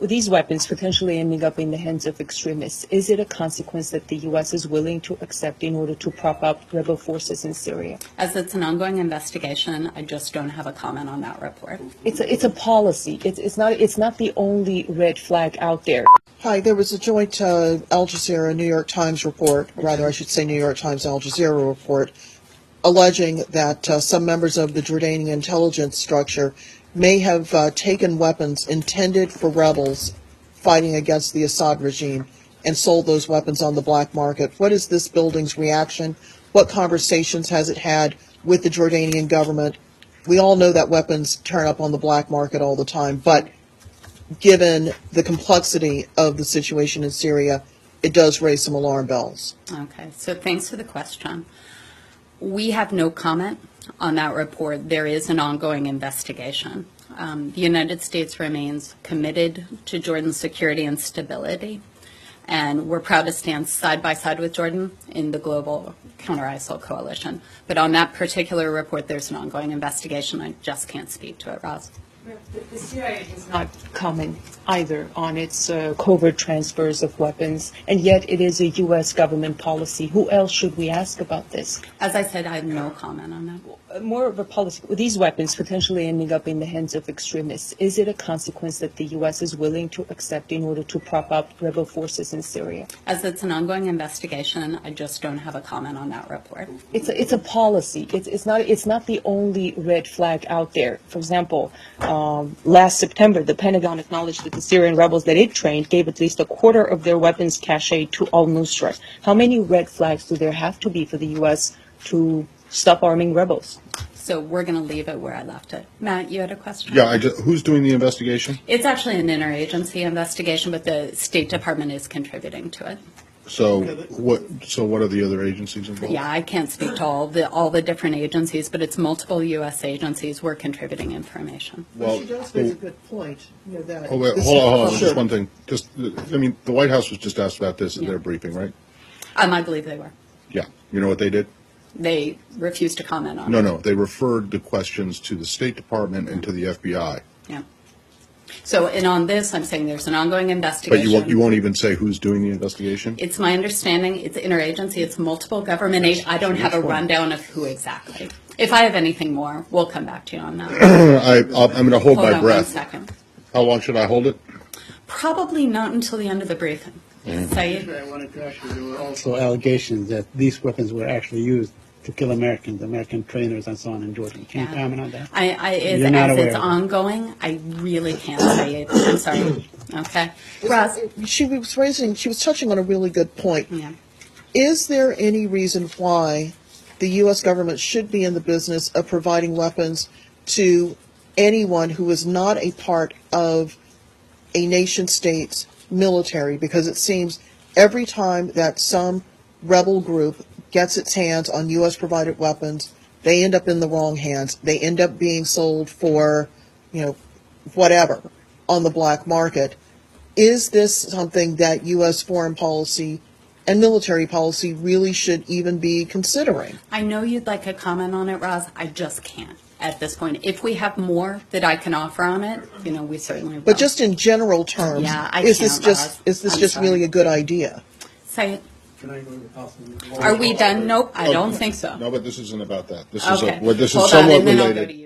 With these weapons potentially ending up in the hands of extremists, is it a consequence that the U.S. is willing to accept in order to prop up rebel forces in Syria? As it's an ongoing investigation, I just don't have a comment on that report. It's a policy. It's not the only red flag out there. Hi, there was a joint Al Jazeera New York Times report, rather I should say New York Times Al Jazeera report, alleging that some members of the Jordanian intelligence structure may have taken weapons intended for rebels fighting against the Assad regime and sold those weapons on the black market. What is this building's reaction? What conversations has it had with the Jordanian government? We all know that weapons turn up on the black market all the time, but given the complexity of the situation in Syria, it does raise some alarm bells. Okay, so thanks for the question. We have no comment on that report. There is an ongoing investigation. The United States remains committed to Jordan's security and stability, and we're proud to stand side by side with Jordan in the global counter-ISIL coalition. But on that particular report, there's an ongoing investigation. I just can't speak to it, Roz. The CIA does not comment either on its covert transfers of weapons, and yet it is a U.S. government policy. Who else should we ask about this? As I said, I have no comment on that. More of a policy. With these weapons potentially ending up in the hands of extremists, is it a consequence that the U.S. is willing to accept in order to prop up rebel forces in Syria? As it's an ongoing investigation, I just don't have a comment on that report. It's a policy. It's not the only red flag out there. For example, last September, the Pentagon acknowledged that the Syrian rebels that it trained gave at least a quarter of their weapons cache to al-Nusra. How many red flags do there have to be for the U.S. to stop arming rebels? So we're going to leave it where I left it. Matt, you had a question? Yeah, who's doing the investigation? It's actually an interagency investigation, but the State Department is contributing to it. So what are the other agencies involved? Yeah, I can't speak to all the different agencies, but it's multiple U.S. agencies. We're contributing information. Well, she does raise a good point. You know, that Hold on, Sure. just one thing. The White House was just asked about this in their briefing, right? I believe they were. Yeah. You know what they did? They refused to comment on it. No, they referred the questions to the State Department and to the FBI. Yeah. So, and on this, I'm saying there's an ongoing But investigation. you won't even say who's doing the investigation? It's my understanding, it's interagency, it's multiple government agencies. I don't have a rundown of who exactly. If I have anything more, we'll come back to you on that. I'm going to hold my Hold on breath. 1 second. How long should I hold it? Probably not until the end of the briefing. Saeed? I wanted to ask you, there were also allegations that these weapons were actually used to kill Americans, American trainers and so on in Jordan. Can you comment on that? You're not As aware it's of it. ongoing, I really can't say it. I'm sorry. Okay. Roz? She was touching on a really good point. Yeah. Is there any reason why the U.S. government should be in the business of providing weapons to anyone who is not a part of a nation state's military? Because it seems every time that some rebel group gets its hands on U.S. provided weapons, they end up in the wrong hands. They end up being sold for, whatever on the black market. Is this something that U.S. foreign policy and military policy really should even be considering? I know you'd like a comment on it, Roz. I just can't at this point. If we have more that I can offer on it, we certainly will. But just in general terms, Yeah, I is this can't, just Roz. is this I'm just sorry. really a good idea? Say it. Can I go to the council? Are we done? Nope, I don't think so. No, but this isn't about that. This Okay. is Hold on, somewhat and then I'll related. go to you.